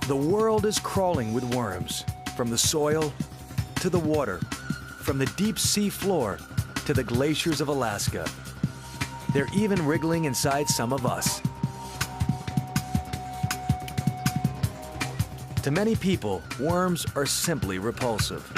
The world is crawling with worms, from the soil to the water, from the deep sea floor to the glaciers of Alaska. They're even wriggling inside some of us. To many people, worms are simply repulsive.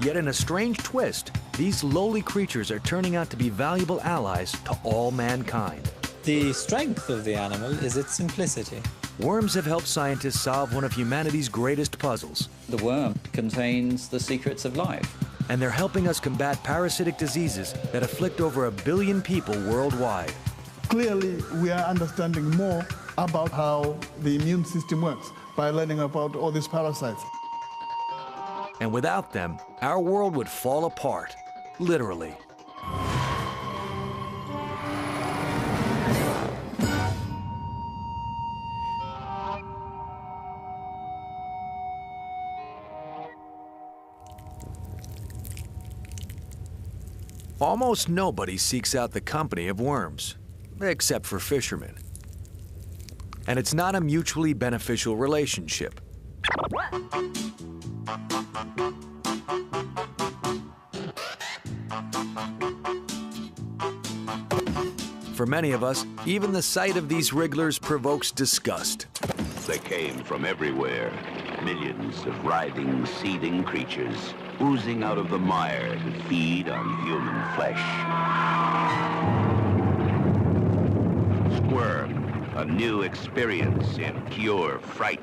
Yet in a strange twist, these lowly creatures are turning out to be valuable allies to all mankind. The strength of the animal is its simplicity. Worms have helped scientists solve one of humanity's greatest puzzles. The worm contains the secrets of life. And they're helping us combat parasitic diseases that afflict over 1 billion people worldwide. Clearly, we are understanding more about how the immune system works by learning about all these parasites. And without them, our world would fall apart, literally. Almost nobody seeks out the company of worms, except for fishermen. And it's not a mutually beneficial relationship. For many of us, even the sight of these wrigglers provokes disgust. They came from everywhere. Millions of writhing, seething creatures oozing out of the mire to feed on human flesh. Squirm, a new experience in pure fright.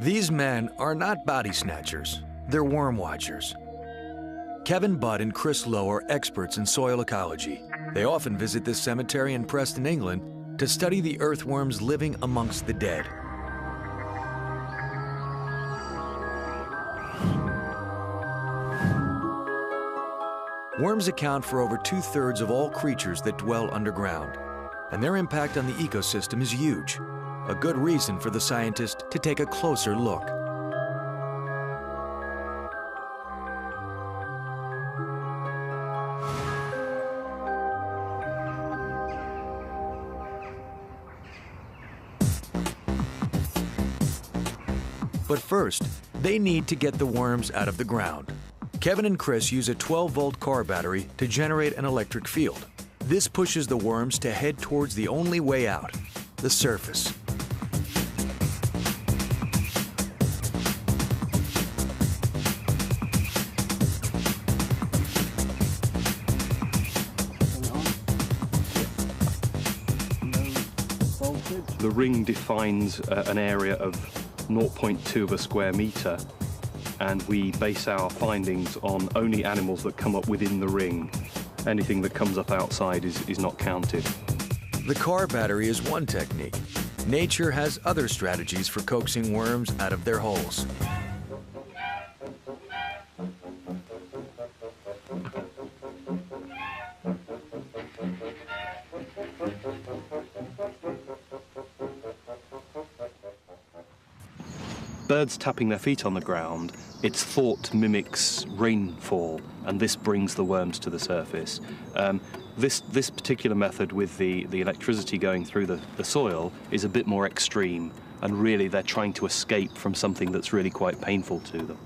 These men are not body snatchers, they're worm watchers. Kevin Budd and Chris Lowe are experts in soil ecology. They often visit this cemetery in Preston, England, to study the earthworms living amongst the dead. Worms account for over 2/3 of all creatures that dwell underground, and their impact on the ecosystem is huge. A good reason for the scientists to take a closer look. But first, they need to get the worms out of the ground. Kevin and Chris use a 12-volt car battery to generate an electric field. This pushes the worms to head towards the only way out, the surface. The ring defines an area of 0.2 of a square meter, and we base our findings on only animals that come up within the ring. Anything that comes up outside is not counted. The car battery is one technique. Nature has other strategies for coaxing worms out of their holes. Birds tapping their feet on the ground, it's thought mimics rainfall, and this brings the worms to the surface. This particular method with the electricity going through the soil is a bit more extreme, and really they're trying to escape from something that's really quite painful to them.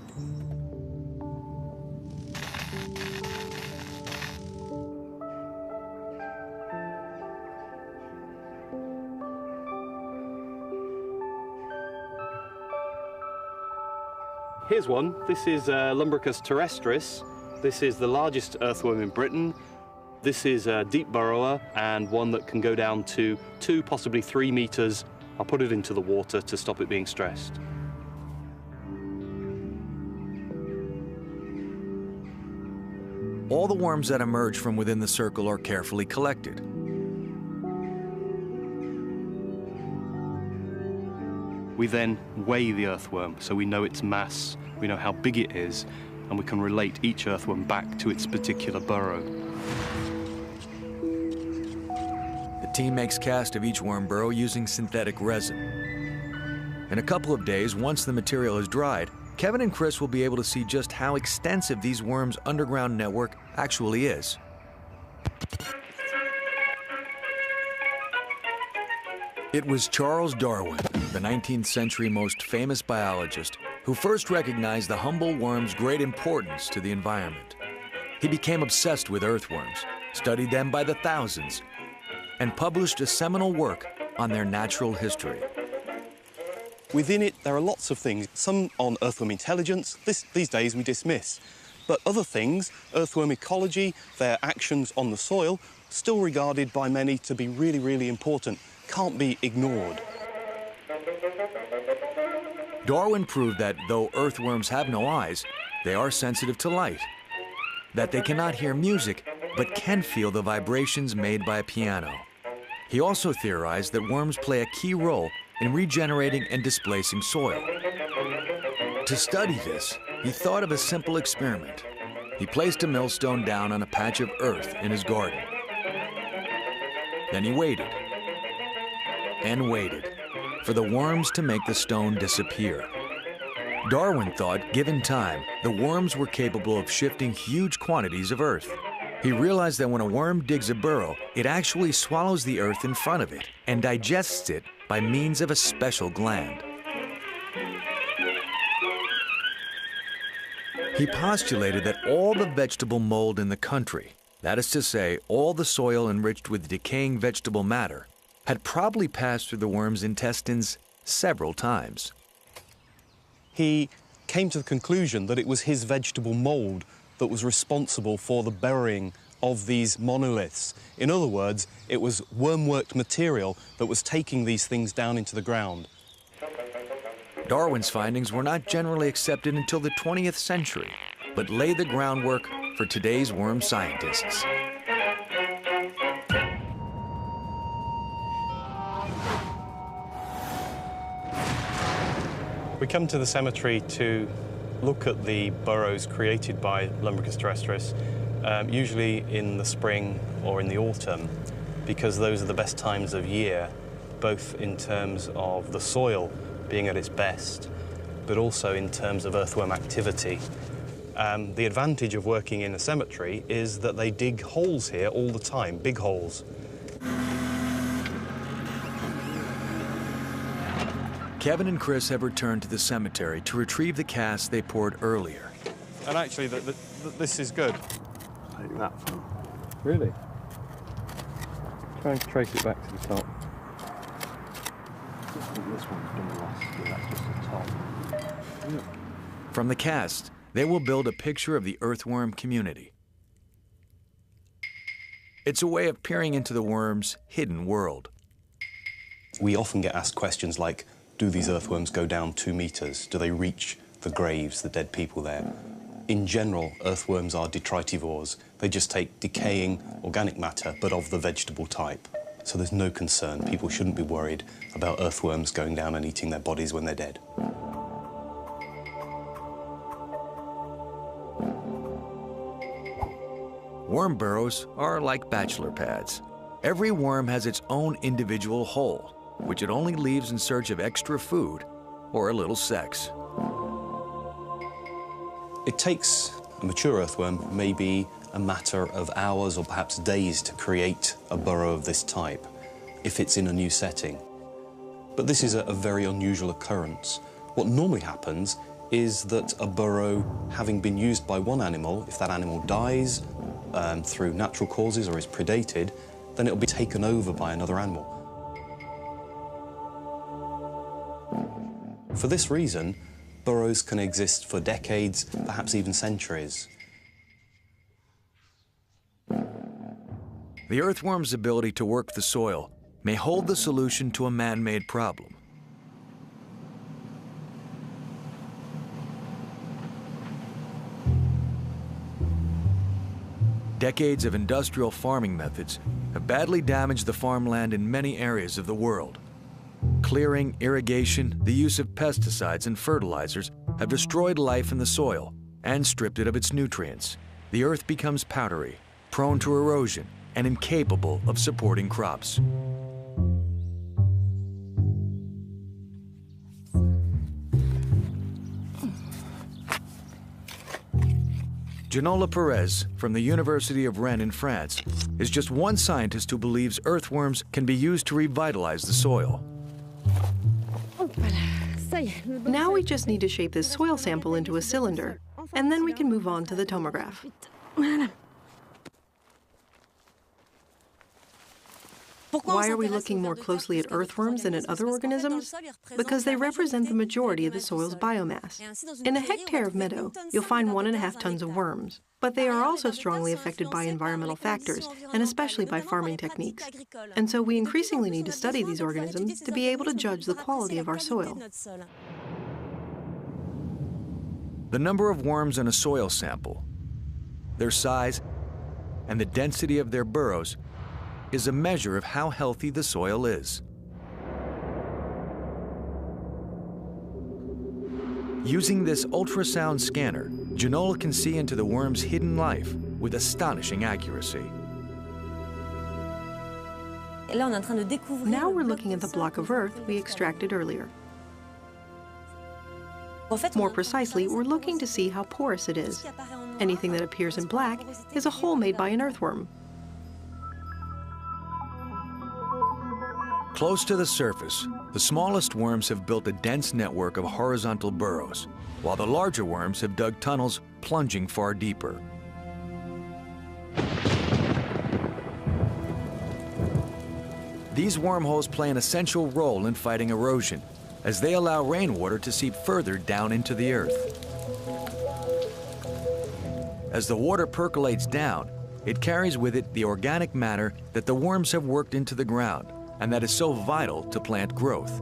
Here's one. This is Lumbricus terrestris. This is the largest earthworm in Britain. This is a deep burrower and one that can go down to 2, possibly 3 meters. I'll put it into the water to stop it being stressed. All the worms that emerge from within the circle are carefully collected. We then weigh the earthworm, so we know its mass, we know how big it is, and we can relate each earthworm back to its particular burrow. The team makes cast of each worm burrow using synthetic resin. In a couple of days, once the material is dried, Kevin and Chris will be able to see just how extensive these worms' underground network actually is. It was Charles Darwin, the 19th century most famous biologist, who first recognized the humble worm's great importance to the environment. He became obsessed with earthworms, studied them by the thousands, and published a seminal work on their natural history. Within it, there are lots of things, some on earthworm intelligence, these days we dismiss. But other things, earthworm ecology, their actions on the soil, still regarded by many to be really, really important, can't be ignored. Darwin proved that though earthworms have no eyes, they are sensitive to light, that they cannot hear music, but can feel the vibrations made by a piano. He also theorized that worms play a key role in regenerating and displacing soil. To study this, he thought of a simple experiment. He placed a millstone down on a patch of earth in his garden. Then he waited and waited for the worms to make the stone disappear. Darwin thought, given time, the worms were capable of shifting huge quantities of earth. He realized that when a worm digs a burrow, it actually swallows the earth in front of it and digests it by means of a special gland. He postulated that all the vegetable mold in the country, that is to say, all the soil enriched with decaying vegetable matter, had probably passed through the worm's intestines several times. He came to the conclusion that it was his vegetable mold that was responsible for the burying of these monoliths. In other words, it was worm-worked material that was taking these things down into the ground. Darwin's findings were not generally accepted until the 20th century, but laid the groundwork for today's worm scientists. We come to the cemetery to look at the burrows created by Lumbricus terrestris, usually in the spring or in the autumn, because those are the best times of year, both in terms of the soil being at its best, but also in terms of earthworm activity. The advantage of working in a cemetery is that they dig holes here all the time, big holes. Kevin and Chris have returned to the cemetery to retrieve the cast they poured earlier. And actually, this is good. Take that from. Really? Try and trace it back to the top. I think this one's been lost, but that's just the top. Yeah. From the cast, they will build a picture of the earthworm community. It's a way of peering into the worm's hidden world. We often get asked questions like, do these earthworms go down 2 meters? Do they reach the graves, the dead people there? In general, earthworms are detritivores. They just take decaying organic matter, but of the vegetable type. So there's no concern. People shouldn't be worried about earthworms going down and eating their bodies when they're dead. Worm burrows are like bachelor pads. Every worm has its own individual hole, which it only leaves in search of extra food or a little sex. It takes a mature earthworm maybe a matter of hours or perhaps days to create a burrow of this type, if it's in a new setting. But this is a very unusual occurrence. What normally happens is that a burrow, having been used by one animal, if that animal dies through natural causes or is predated, then it'll be taken over by another animal. For this reason, burrows can exist for decades, perhaps even centuries. The earthworm's ability to work the soil may hold the solution to a man-made problem. Decades of industrial farming methods have badly damaged the farmland in many areas of the world. Clearing, irrigation, the use of pesticides and fertilizers have destroyed life in the soil and stripped it of its nutrients. The earth becomes powdery, prone to erosion, and incapable of supporting crops. Ginola Perez from the University of Rennes in France is just one scientist who believes earthworms can be used to revitalize the soil. Now we just need to shape this soil sample into a cylinder, and then we can move on to the tomograph. Why are we looking more closely at earthworms than at other organisms? Because they represent the majority of the soil's biomass. In a hectare of meadow, you'll find 1.5 tons of worms, but they are also strongly affected by environmental factors, and especially by farming techniques. And so we increasingly need to study these organisms to be able to judge the quality of our soil. The number of worms in a soil sample, their size, and the density of their burrows is a measure of how healthy the soil is. Using this ultrasound scanner, Ginola can see into the worm's hidden life with astonishing accuracy. Now we're looking at the block of earth we extracted earlier. More precisely, we're looking to see how porous it is. Anything that appears in black is a hole made by an earthworm. Close to the surface, the smallest worms have built a dense network of horizontal burrows, while the larger worms have dug tunnels plunging far deeper. These wormholes play an essential role in fighting erosion, as they allow rainwater to seep further down into the earth. As the water percolates down, it carries with it the organic matter that the worms have worked into the ground, and that is so vital to plant growth.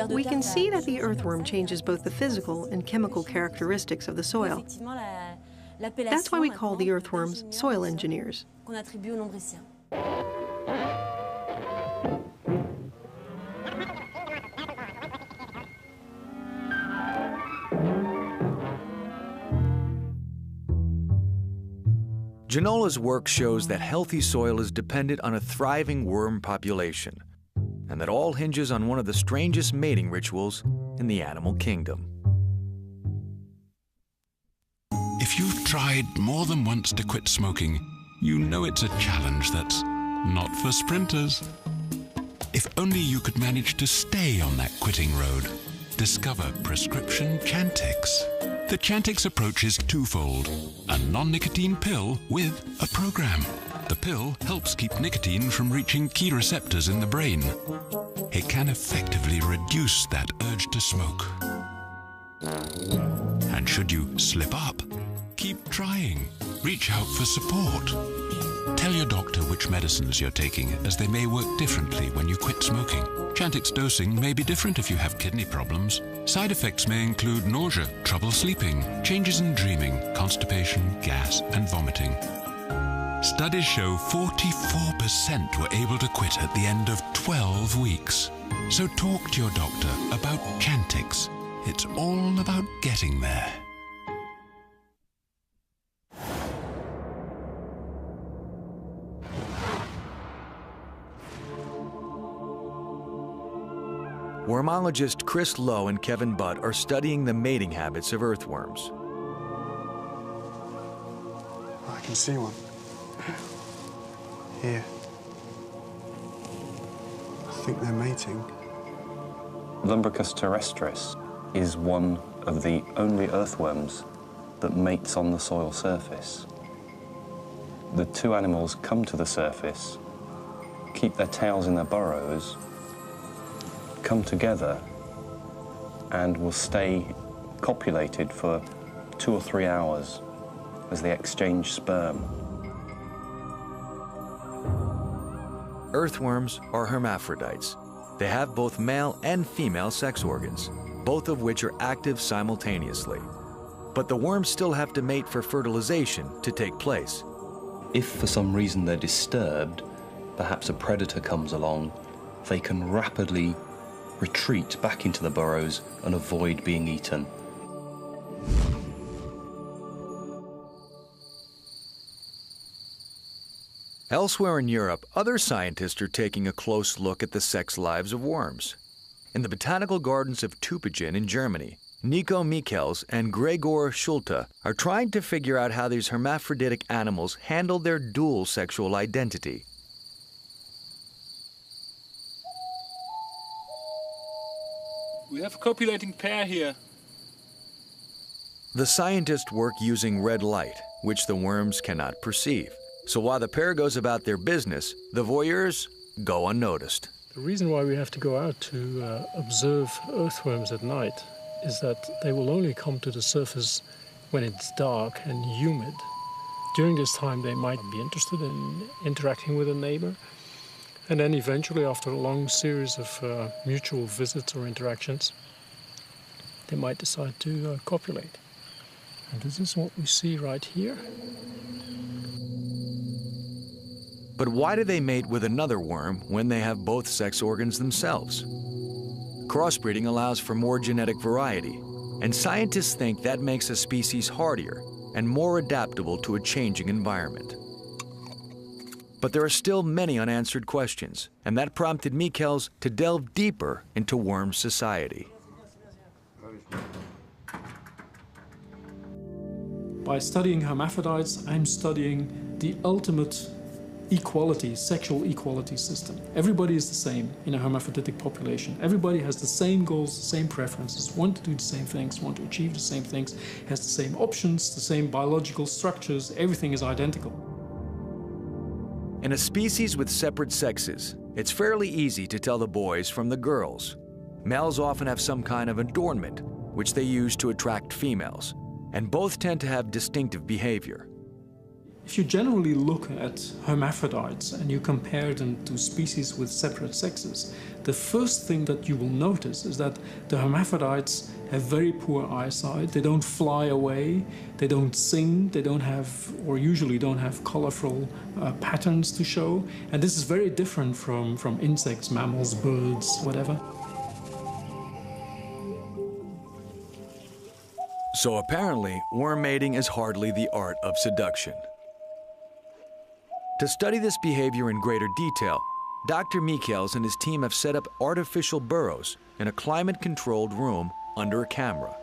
We can see that the earthworm changes both the physical and chemical characteristics of the soil. That's why we call the earthworms soil engineers. Ginola's work shows that healthy soil is dependent on a thriving worm population, and that all hinges on one of the strangest mating rituals in the animal kingdom. If you've tried more than once to quit smoking, you know it's a challenge that's not for sprinters. If only you could manage to stay on that quitting road. Discover prescription Chantix. The Chantix approach is twofold: a non-nicotine pill with a program. The pill helps keep nicotine from reaching key receptors in the brain. It can effectively reduce that urge to smoke. And should you slip up, keep trying. Reach out for support. Tell your doctor which medicines you're taking, as they may work differently when you quit smoking. Chantix dosing may be different if you have kidney problems. Side effects may include nausea, trouble sleeping, changes in dreaming, constipation, gas, and vomiting. Studies show 44% were able to quit at the end of 12 weeks. So talk to your doctor about Chantix. It's all about getting there. Wormologist Chris Lowe and Kevin Budd are studying the mating habits of earthworms. I can see one. Here. I think they're mating. Lumbricus terrestris is one of the only earthworms that mates on the soil surface. The two animals come to the surface, keep their tails in their burrows, come together, and will stay copulated for 2 or 3 hours as they exchange sperm. Earthworms are hermaphrodites. They have both male and female sex organs, both of which are active simultaneously. But the worms still have to mate for fertilization to take place. If for some reason they're disturbed, perhaps a predator comes along, they can rapidly retreat back into the burrows and avoid being eaten. Elsewhere in Europe, other scientists are taking a close look at the sex lives of worms. In the botanical gardens of Tübingen in Germany, Nico Michels and Gregor Schulte are trying to figure out how these hermaphroditic animals handle their dual sexual identity. We have a copulating pair here. The scientists work using red light, which the worms cannot perceive. So while the pair goes about their business, the voyeurs go unnoticed. The reason why we have to go out to observe earthworms at night is that they will only come to the surface when it's dark and humid. During this time, they might be interested in interacting with a neighbor. And then eventually, after a long series of mutual visits or interactions, they might decide to copulate. And this is what we see right here. But why do they mate with another worm when they have both sex organs themselves? Crossbreeding allows for more genetic variety, and scientists think that makes a species hardier and more adaptable to a changing environment. But there are still many unanswered questions, and that prompted Michels to delve deeper into worm society. By studying hermaphrodites, I'm studying the ultimate equality, sexual equality system. Everybody is the same in a hermaphroditic population. Everybody has the same goals, the same preferences, want to do the same things, want to achieve the same things, has the same options, the same biological structures, everything is identical. In a species with separate sexes, it's fairly easy to tell the boys from the girls. Males often have some kind of adornment, which they use to attract females, and both tend to have distinctive behavior. If you generally look at hermaphrodites and you compare them to species with separate sexes, the first thing that you will notice is that the hermaphrodites have very poor eyesight. They don't fly away, they don't sing, they don't have, or usually don't have colorful patterns to show. And this is very different from insects, mammals, birds, whatever. So apparently, worm mating is hardly the art of seduction. To study this behavior in greater detail, Dr. Michels and his team have set up artificial burrows in a climate-controlled room under a camera.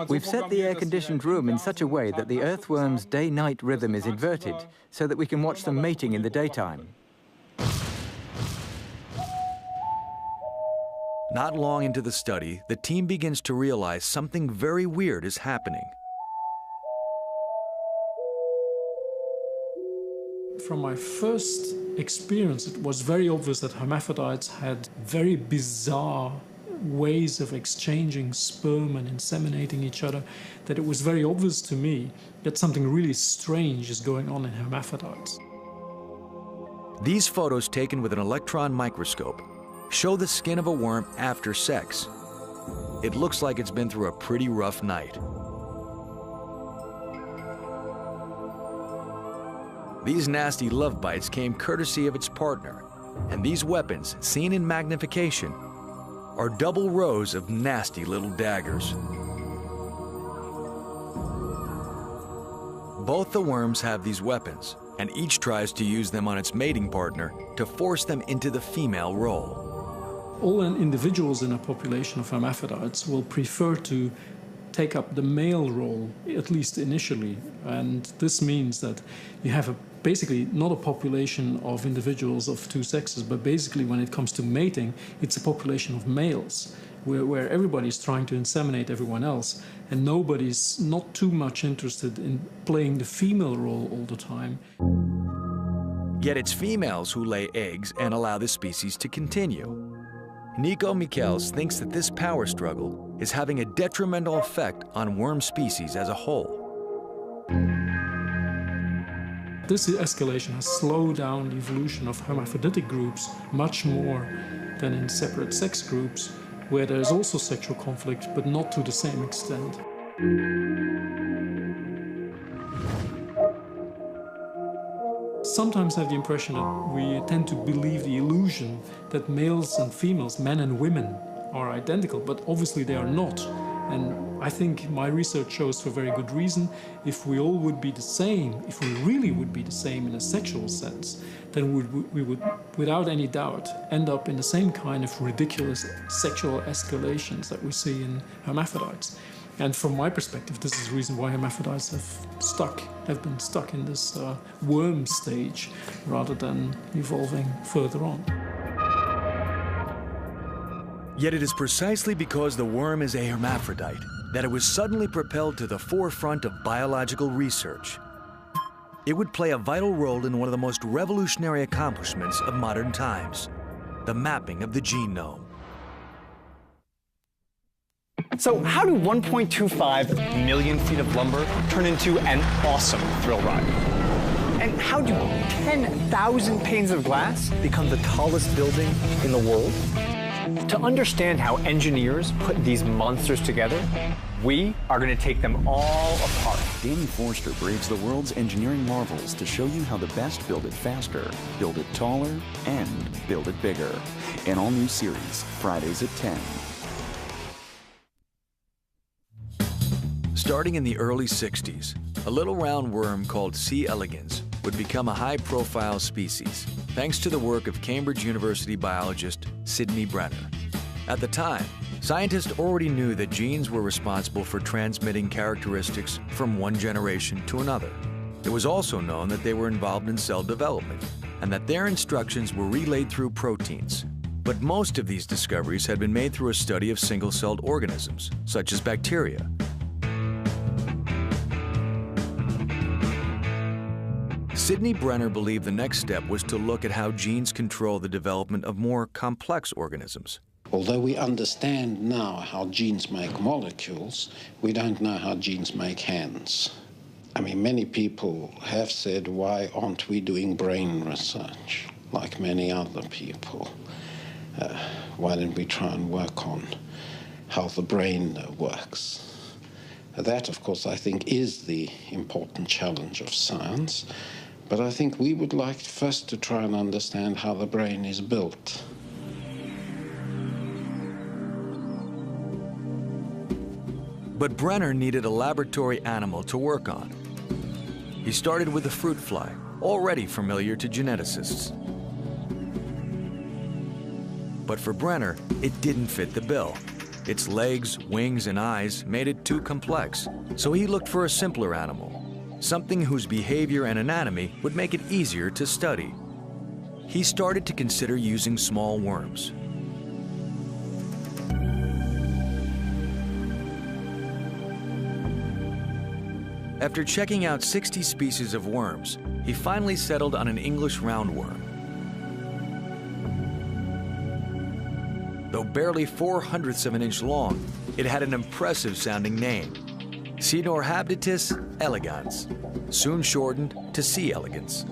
We've set the air-conditioned room in such a way that the earthworm's day-night rhythm is inverted, so that we can watch them mating in the daytime. Not long into the study, the team begins to realize something very weird is happening. From my first experience, it was very obvious that hermaphrodites had very bizarre ways of exchanging sperm and inseminating each other, that it was very obvious to me that something really strange is going on in hermaphrodites. These photos taken with an electron microscope show the skin of a worm after sex. It looks like it's been through a pretty rough night. These nasty love bites came courtesy of its partner, and these weapons, seen in magnification, are double rows of nasty little daggers. Both the worms have these weapons, and each tries to use them on its mating partner to force them into the female role. All individuals in a population of hermaphrodites will prefer to take up the male role, at least initially, and this means that you have basically not a population of individuals of two sexes, but basically when it comes to mating, it's a population of males, where everybody's trying to inseminate everyone else, and nobody's not too much interested in playing the female role all the time. Yet it's females who lay eggs and allow the species to continue. Nico Michels thinks that this power struggle is having a detrimental effect on worm species as a whole. This escalation has slowed down the evolution of hermaphroditic groups much more than in separate sex groups, where there is also sexual conflict, but not to the same extent. sometimes have the impression that we tend to believe the illusion that males and females, men and women, are identical, but obviously they are not. And I think my research shows for very good reason, if we all would be the same, if we really would be the same in a sexual sense, then we would, without any doubt, end up in the same kind of ridiculous sexual escalations that we see in hermaphrodites. And from my perspective, this is the reason why hermaphrodites have been stuck in this worm stage rather than evolving further on. Yet it is precisely because the worm is a hermaphrodite that it was suddenly propelled to the forefront of biological research. It would play a vital role in one of the most revolutionary accomplishments of modern times, the mapping of the genome. So how do 1.25 million feet of lumber turn into an awesome thrill ride? And how do 10,000 panes of glass become the tallest building in the world? To understand how engineers put these monsters together, we are going to take them all apart. Danny Forster braves the world's engineering marvels to show you how the best build it faster, build it taller, and build it bigger. An all-new series, Fridays at 10. Starting in the early 60s, a little round worm called C. elegans would become a high-profile species, thanks to the work of Cambridge University biologist Sidney Brenner. At the time, scientists already knew that genes were responsible for transmitting characteristics from one generation to another. It was also known that they were involved in cell development, and that their instructions were relayed through proteins. But most of these discoveries had been made through a study of single-celled organisms, such as bacteria. Sidney Brenner believed the next step was to look at how genes control the development of more complex organisms. Although we understand now how genes make molecules, we don't know how genes make hands. I mean, many people have said, why aren't we doing brain research like many other people? Why don't we try and work on how the brain works? That, of course, I think is the important challenge of science. But I think we would like first to try and understand how the brain is built. But Brenner needed a laboratory animal to work on. He started with the fruit fly, already familiar to geneticists. But for Brenner, it didn't fit the bill. Its legs, wings, and eyes made it too complex, so he looked for a simpler animal, something whose behavior and anatomy would make it easier to study. He started to consider using small worms. After checking out 60 species of worms, he finally settled on an English roundworm. Though barely 0.04 of an inch long, it had an impressive sounding name, Caenorhabditis elegans, soon shortened to C. elegans.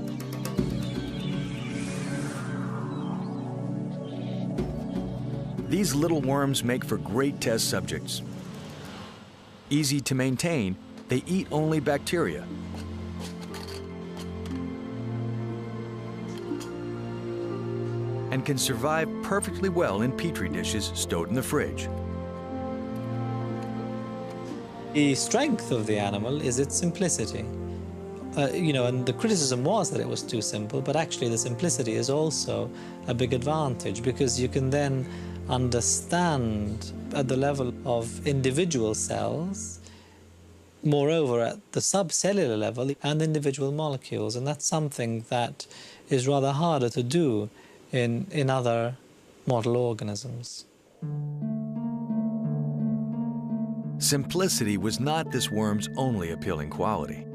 These little worms make for great test subjects. Easy to maintain, they eat only bacteria. And can survive perfectly well in petri dishes stowed in the fridge. The strength of the animal is its simplicity. And the criticism was that it was too simple, but actually the simplicity is also a big advantage because you can then understand at the level of individual cells, moreover at the subcellular level, and individual molecules, and that's something that is rather harder to do in other model organisms. Simplicity was not this worm's only appealing quality.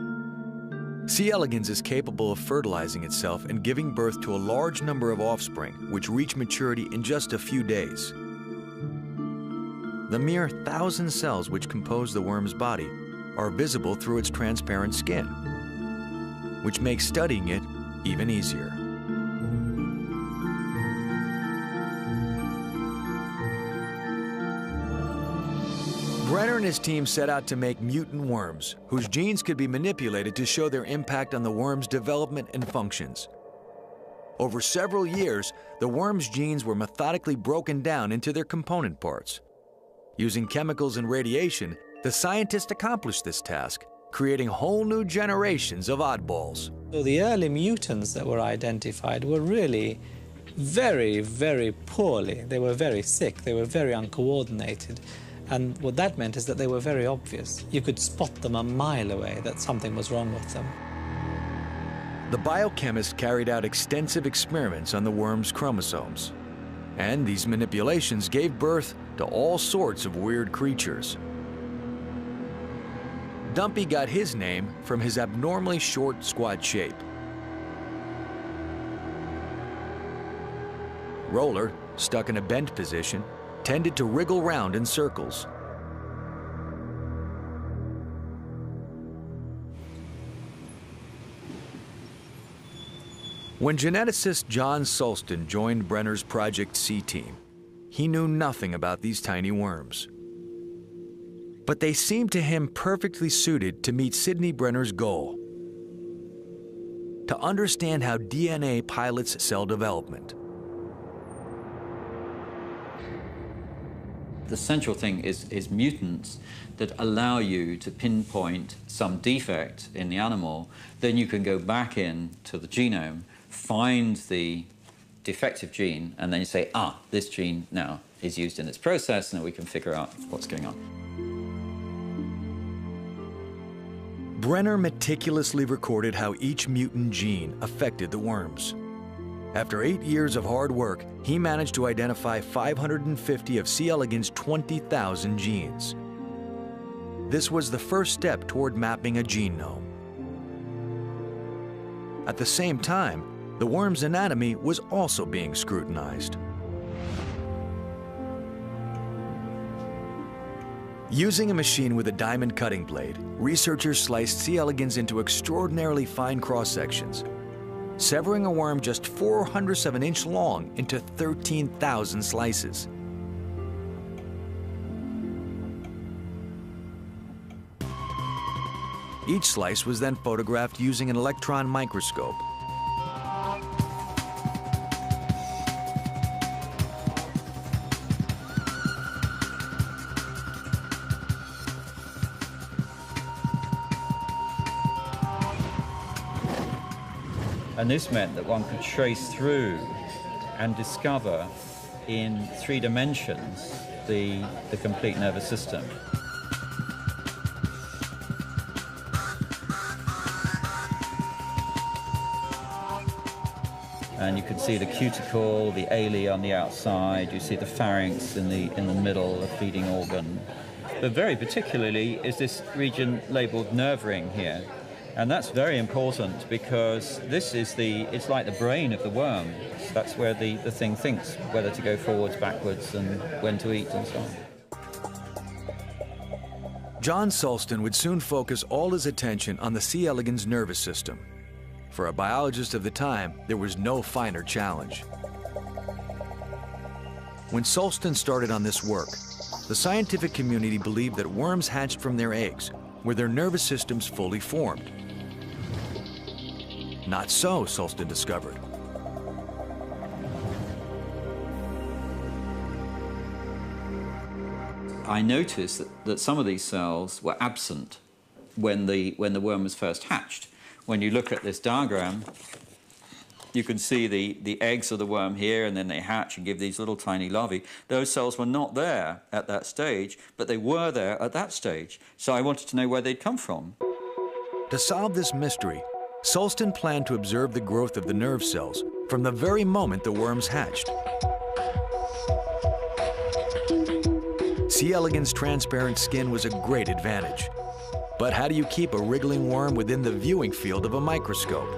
C. elegans is capable of fertilizing itself and giving birth to a large number of offspring, which reach maturity in just a few days. The mere 1,000 cells which compose the worm's body are visible through its transparent skin, which makes studying it even easier. Brenner and his team set out to make mutant worms, whose genes could be manipulated to show their impact on the worm's development and functions. Over several years, the worm's genes were methodically broken down into their component parts. Using chemicals and radiation, the scientists accomplished this task, creating whole new generations of oddballs. So the early mutants that were identified were really very, very poorly. They were very sick, they were very uncoordinated. And what that meant is that they were very obvious. You could spot them a mile away that something was wrong with them. The biochemists carried out extensive experiments on the worm's chromosomes. And these manipulations gave birth to all sorts of weird creatures. Dumpy got his name from his abnormally short, squat shape. Roller, stuck in a bent position, tended to wriggle round in circles. When geneticist John Sulston joined Brenner's Project C team, he knew nothing about these tiny worms. But they seemed to him perfectly suited to meet Sidney Brenner's goal: to understand how DNA pilots cell development. The central thing is mutants that allow you to pinpoint some defect in the animal. Then you can go back into the genome, find the defective gene, and then you say, ah, this gene now is used in this process, and then we can figure out what's going on. Brenner meticulously recorded how each mutant gene affected the worms. After 8 years of hard work, he managed to identify 550 of C. elegans' 20,000 genes. This was the first step toward mapping a genome. At the same time, the worm's anatomy was also being scrutinized. Using a machine with a diamond cutting blade, researchers sliced C. elegans into extraordinarily fine cross-sections, severing a worm just 0.04 of an inch long into 13,000 slices. Each slice was then photographed using an electron microscope. And this meant that one could trace through and discover in 3 dimensions the complete nervous system. And you could see the cuticle, the ala on the outside, you see the pharynx in the middle, the feeding organ. But very particularly is this region labeled nerve ring here. And that's very important because this is it's like the brain of the worm. That's where the thing thinks whether to go forwards, backwards, and when to eat, and so on. John Sulston would soon focus all his attention on the C. elegans nervous system. For a biologist of the time, there was no finer challenge. When Sulston started on this work, the scientific community believed that worms hatched from their eggs were their nervous systems fully formed. Not so, Sulston discovered. I noticed that some of these cells were absent when the worm was first hatched. When you look at this diagram, you can see the eggs of the worm here, and then they hatch and give these little tiny larvae. Those cells were not there at that stage, but they were there at that stage. So I wanted to know where they'd come from. To solve this mystery, Sulston planned to observe the growth of the nerve cells from the very moment the worms hatched. C. elegans' transparent skin was a great advantage. But how do you keep a wriggling worm within the viewing field of a microscope?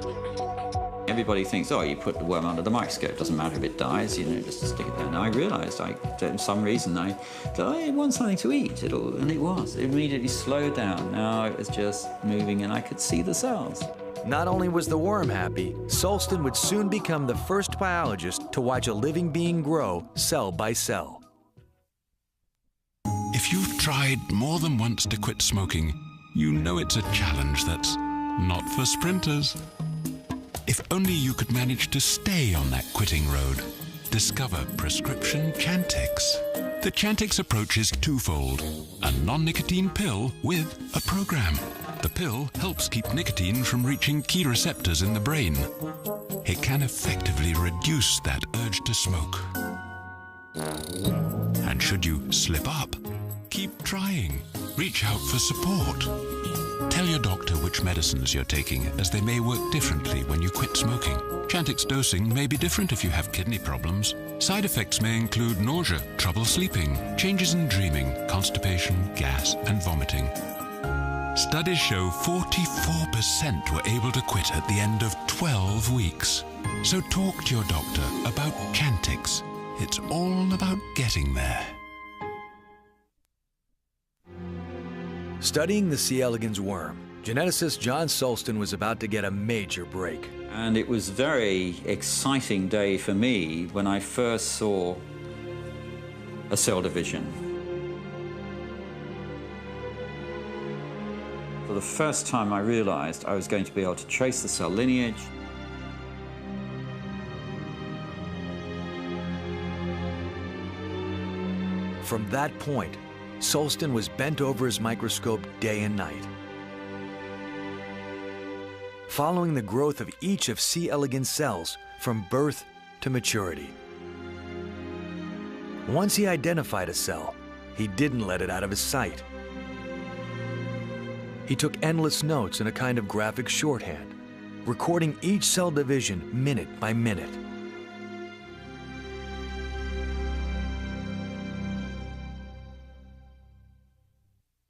Everybody thinks, oh, you put the worm under the microscope, doesn't matter if it dies, you know, just stick it there. Now I realized, for some reason, I thought, I want something to eat, and it was. It immediately slowed down. Now it was just moving, and I could see the cells. Not only was the worm happy, Sulston would soon become the first biologist to watch a living being grow cell by cell. If you've tried more than once to quit smoking, you know it's a challenge that's not for sprinters. If only you could manage to stay on that quitting road. Discover prescription Chantix. The Chantix approach is twofold: a non-nicotine pill with a program. The pill helps keep nicotine from reaching key receptors in the brain. It can effectively reduce that urge to smoke. And should you slip up, keep trying. Reach out for support. Tell your doctor which medicines you're taking, as they may work differently when you quit smoking. Chantix dosing may be different if you have kidney problems. Side effects may include nausea, trouble sleeping, changes in dreaming, constipation, gas, and vomiting. Studies show 44% were able to quit at the end of 12 weeks. So talk to your doctor about Chantix. It's all about getting there. Studying the C. elegans worm, geneticist John Sulston was about to get a major break. And it was a very exciting day for me when I first saw a cell division. For the first time, I realized I was going to be able to trace the cell lineage. From that point, Sulston was bent over his microscope day and night, following the growth of each of C. elegans cells from birth to maturity. Once he identified a cell, he didn't let it out of his sight. He took endless notes in a kind of graphic shorthand, recording each cell division minute by minute.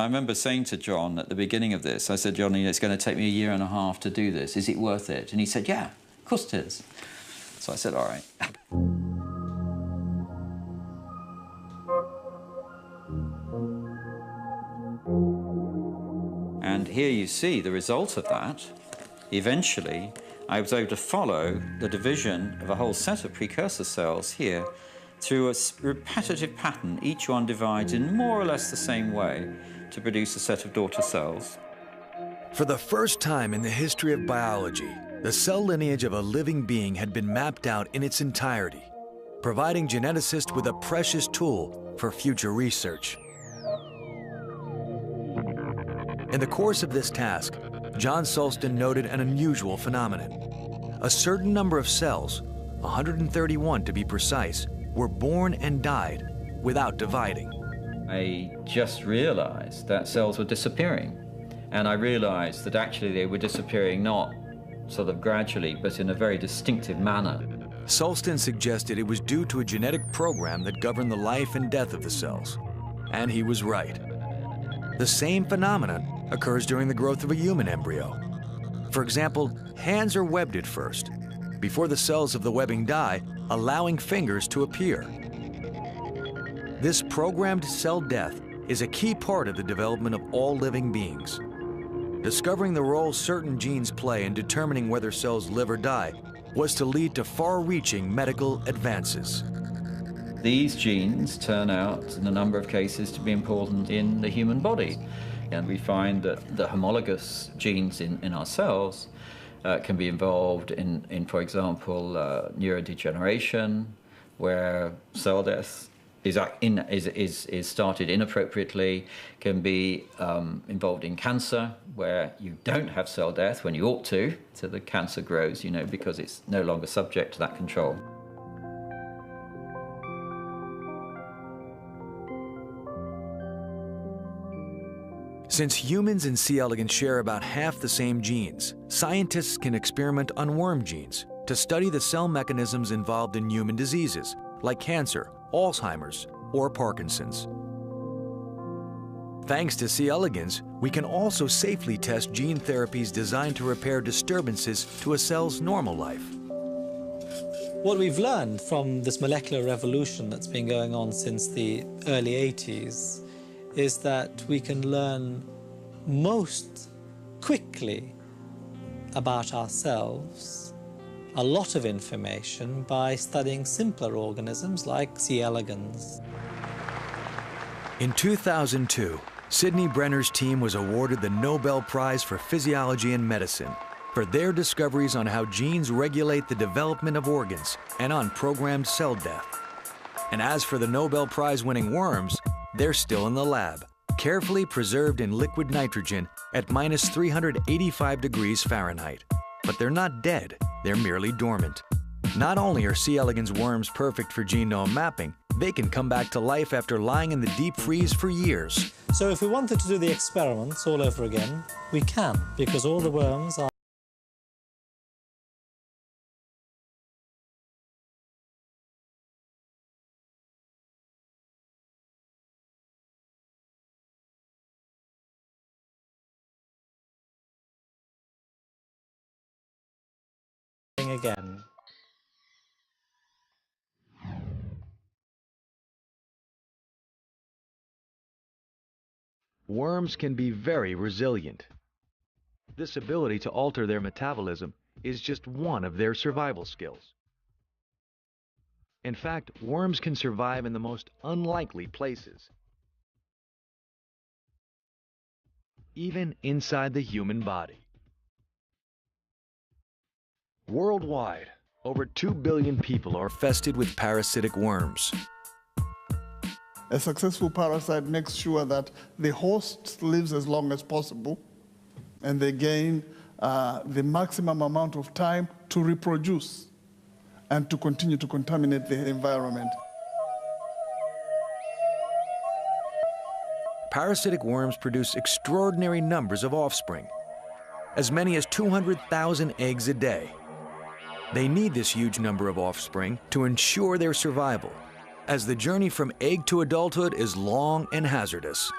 I remember saying to John at the beginning of this, I said, Johnny, it's going to take me a year and a half to do this. Is it worth it? And he said, yeah, of course it is. So I said, all right. And here you see the result of that. Eventually, I was able to follow the division of a whole set of precursor cells here through a repetitive pattern. Each one divides in more or less the same way to produce a set of daughter cells. For the first time in the history of biology, the cell lineage of a living being had been mapped out in its entirety, providing geneticists with a precious tool for future research. In the course of this task, John Sulston noted an unusual phenomenon. A certain number of cells, 131 to be precise, were born and died without dividing. I just realized that cells were disappearing. And I realized that actually they were disappearing not sort of gradually, but in a very distinctive manner. Sulston suggested it was due to a genetic program that governed the life and death of the cells. And he was right. The same phenomenon occurs during the growth of a human embryo. For example, hands are webbed at first, before the cells of the webbing die, allowing fingers to appear. This programmed cell death is a key part of the development of all living beings. Discovering the role certain genes play in determining whether cells live or die was to lead to far-reaching medical advances. These genes turn out, in a number of cases, to be important in the human body. And we find that the homologous genes in our cells can be involved in, for example, neurodegeneration, where cell death is started inappropriately, can be involved in cancer, where you don't have cell death when you ought to, so the cancer grows, you know, because it's no longer subject to that control. Since humans and C. elegans share about half the same genes, scientists can experiment on worm genes to study the cell mechanisms involved in human diseases, like cancer, Alzheimer's, or Parkinson's. Thanks to C. elegans, we can also safely test gene therapies designed to repair disturbances to a cell's normal life. What we've learned from this molecular revolution that's been going on since the early 80s is that we can learn most quickly about ourselves, a lot of information, by studying simpler organisms like C. elegans. In 2002, Sidney Brenner's team was awarded the Nobel Prize for Physiology and Medicine for their discoveries on how genes regulate the development of organs and on programmed cell death. And as for the Nobel Prize-winning worms, they're still in the lab, carefully preserved in liquid nitrogen at minus 385 degrees Fahrenheit. But they're not dead, they're merely dormant. Not only are C. elegans worms perfect for genome mapping, they can come back to life after lying in the deep freeze for years. So if we wanted to do the experiments all over again, we can, because all the worms are again. Worms can be very resilient. This ability to alter their metabolism is just one of their survival skills. In fact, worms can survive in the most unlikely places, even inside the human body. Worldwide, over 2 billion people are infested with parasitic worms. A successful parasite makes sure that the host lives as long as possible, and they gain the maximum amount of time to reproduce and to continue to contaminate the environment. Parasitic worms produce extraordinary numbers of offspring, as many as 200,000 eggs a day. They need this huge number of offspring to ensure their survival, as the journey from egg to adulthood is long and hazardous.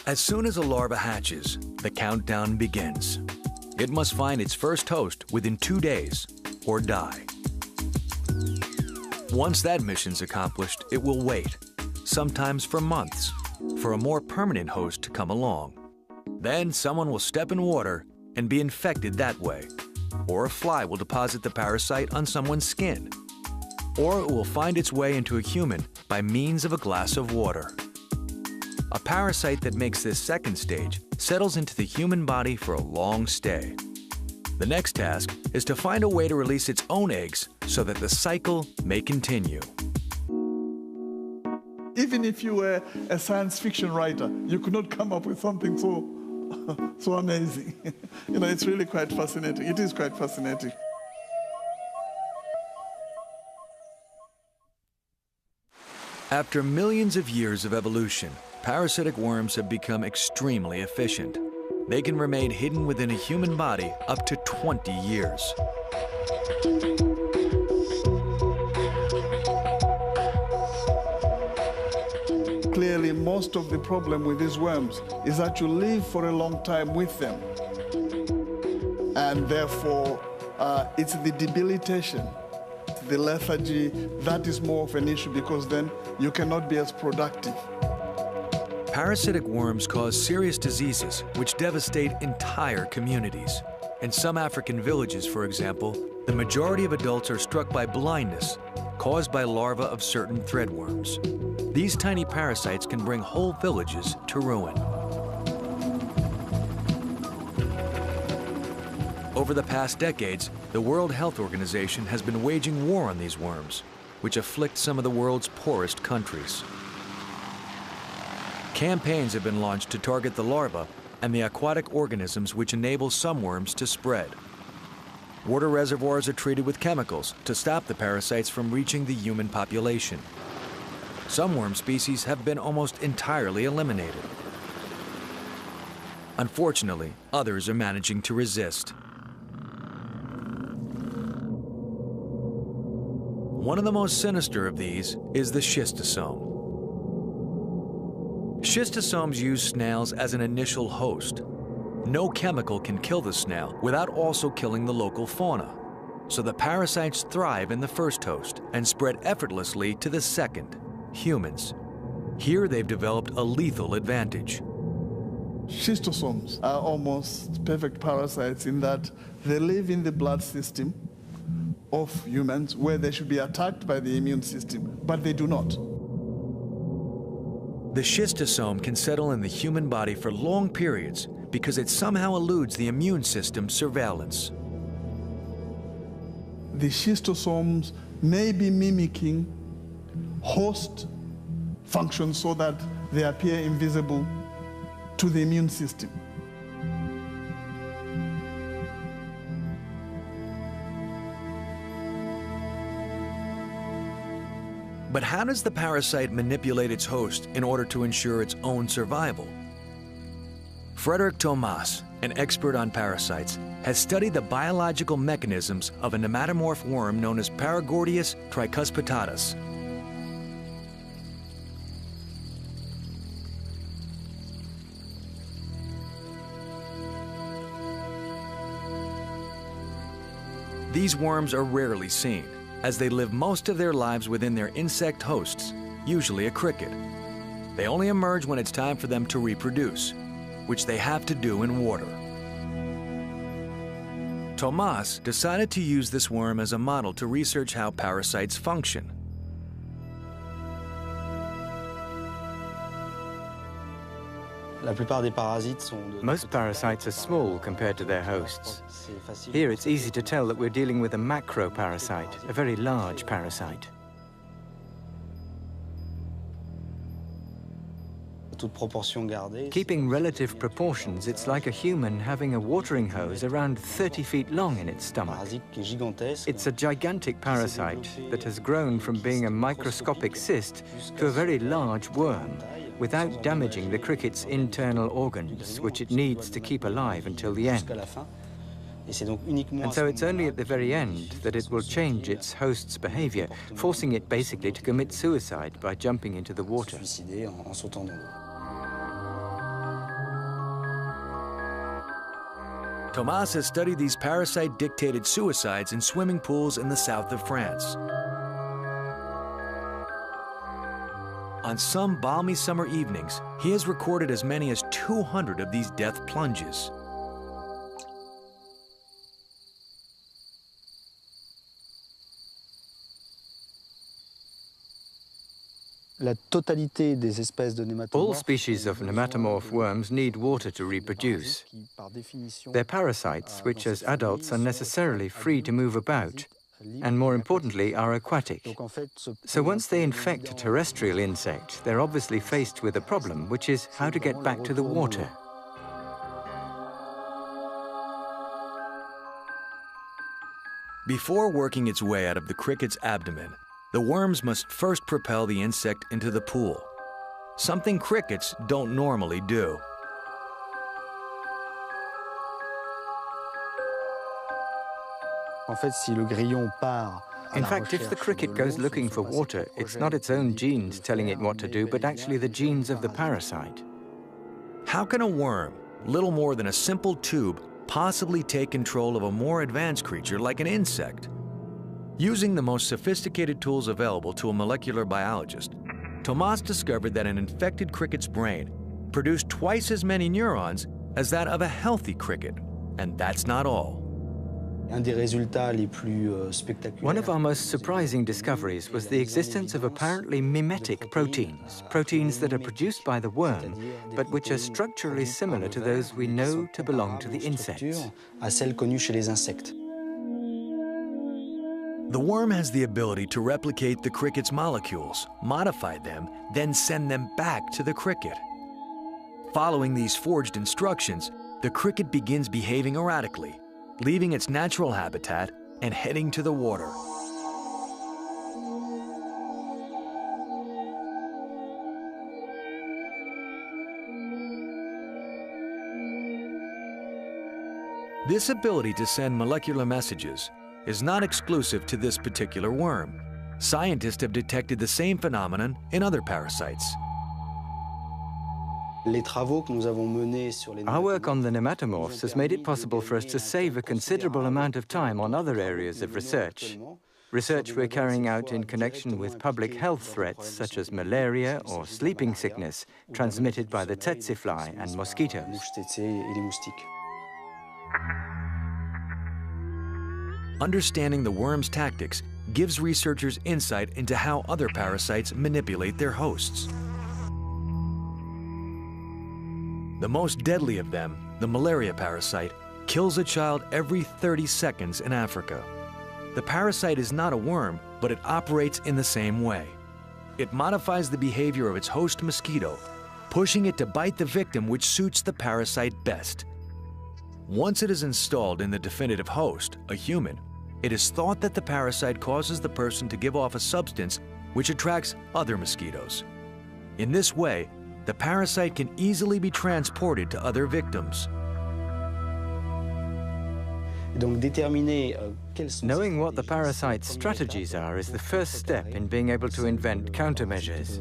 As soon as a larva hatches, the countdown begins. It must find its first host within 2 days or die. Once that mission's accomplished, it will wait, sometimes for months, for a more permanent host to come along. Then someone will step in water and be infected that way, or a fly will deposit the parasite on someone's skin, or it will find its way into a human by means of a glass of water. A parasite that makes this second stage settles into the human body for a long stay. The next task is to find a way to release its own eggs so that the cycle may continue. Even if you were a science fiction writer, you could not come up with something so amazing. You know, it's really quite fascinating. It is quite fascinating. After millions of years of evolution, parasitic worms have become extremely efficient. They can remain hidden within a human body up to 20 years. Clearly, most of the problem with these worms is that you live for a long time with them. And therefore, it's the debilitation, the lethargy, that is more of an issue, because then you cannot be as productive. Parasitic worms cause serious diseases which devastate entire communities. In some African villages, for example, the majority of adults are struck by blindness caused by larvae of certain threadworms. These tiny parasites can bring whole villages to ruin. Over the past decades, the World Health Organization has been waging war on these worms, which afflict some of the world's poorest countries. Campaigns have been launched to target the larvae and the aquatic organisms which enable some worms to spread. Water reservoirs are treated with chemicals to stop the parasites from reaching the human population. Some worm species have been almost entirely eliminated. Unfortunately, others are managing to resist. One of the most sinister of these is the schistosome. Schistosomes use snails as an initial host. No chemical can kill the snail without also killing the local fauna. So the parasites thrive in the first host and spread effortlessly to the second, humans. Here they've developed a lethal advantage. Schistosomes are almost perfect parasites in that they live in the blood system of humans where they should be attacked by the immune system, but they do not. The schistosome can settle in the human body for long periods because it somehow eludes the immune system's surveillance. The schistosomes may be mimicking host functions so that they appear invisible to the immune system. But how does the parasite manipulate its host in order to ensure its own survival? Frederick Thomas, an expert on parasites, has studied the biological mechanisms of a nematomorph worm known as Paragordius tricuspitatus. These worms are rarely seen, as they live most of their lives within their insect hosts, usually a cricket. They only emerge when it's time for them to reproduce, which they have to do in water. Thomas decided to use this worm as a model to research how parasites function. Most parasites are small compared to their hosts. Here it's easy to tell that we're dealing with a macroparasite, a very large parasite. Keeping relative proportions, it's like a human having a watering hose around 30 feet long in its stomach. It's a gigantic parasite that has grown from being a microscopic cyst to a very large worm, without damaging the cricket's internal organs, which it needs to keep alive until the end. And so it's only at the very end that it will change its host's behavior, forcing it basically to commit suicide by jumping into the water. Thomas has studied these parasite-dictated suicides in swimming pools in the south of France. On some balmy summer evenings, he has recorded as many as 200 of these death plunges. All species of nematomorph worms need water to reproduce. They're parasites which, as adults, are necessarily free to move about, and more importantly, are aquatic. So once they infect a terrestrial insect, they're obviously faced with a problem, which is how to get back to the water. Before working its way out of the cricket's abdomen, the worms must first propel the insect into the pool, something crickets don't normally do. In fact, if the cricket goes looking for water, it's not its own genes telling it what to do, but actually the genes of the parasite. How can a worm, little more than a simple tube, possibly take control of a more advanced creature like an insect? Using the most sophisticated tools available to a molecular biologist, Thomas discovered that an infected cricket's brain produced twice as many neurons as that of a healthy cricket, and that's not all. One of our most surprising discoveries was the existence of apparently mimetic proteins, proteins that are produced by the worm, but which are structurally similar to those we know to belong to the insects. The worm has the ability to replicate the cricket's molecules, modify them, then send them back to the cricket. Following these forged instructions, the cricket begins behaving erratically, leaving its natural habitat and heading to the water. This ability to send molecular messages is not exclusive to this particular worm. Scientists have detected the same phenomenon in other parasites. Our work on the nematomorphs has made it possible for us to save a considerable amount of time on other areas of research. Research we're carrying out in connection with public health threats such as malaria or sleeping sickness transmitted by the tsetse fly and mosquitoes. Understanding the worm's tactics gives researchers insight into how other parasites manipulate their hosts. The most deadly of them, the malaria parasite, kills a child every 30 seconds in Africa. The parasite is not a worm, but it operates in the same way. It modifies the behavior of its host mosquito, pushing it to bite the victim which suits the parasite best. Once it is installed in the definitive host, a human, it is thought that the parasite causes the person to give off a substance which attracts other mosquitoes. In this way, the parasite can easily be transported to other victims. Knowing what the parasite's strategies are is the first step in being able to invent countermeasures.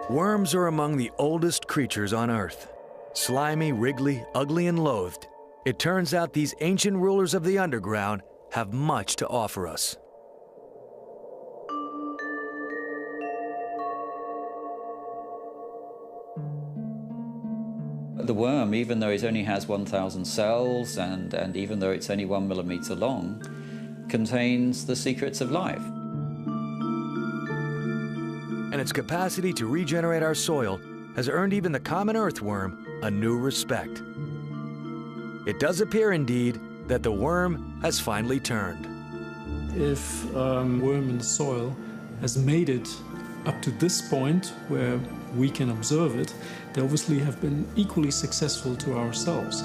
Worms are among the oldest creatures on Earth. Slimy, wriggly, ugly, and loathed, it turns out these ancient rulers of the underground have much to offer us. The worm, even though it only has 1,000 cells and even though it's only 1 millimeter long, contains the secrets of life. And its capacity to regenerate our soil has earned even the common earthworm a new respect. It does appear, indeed, that the worm has finally turned. If a worm in the soil has made it up to this point where we can observe it, they obviously have been equally successful to ourselves.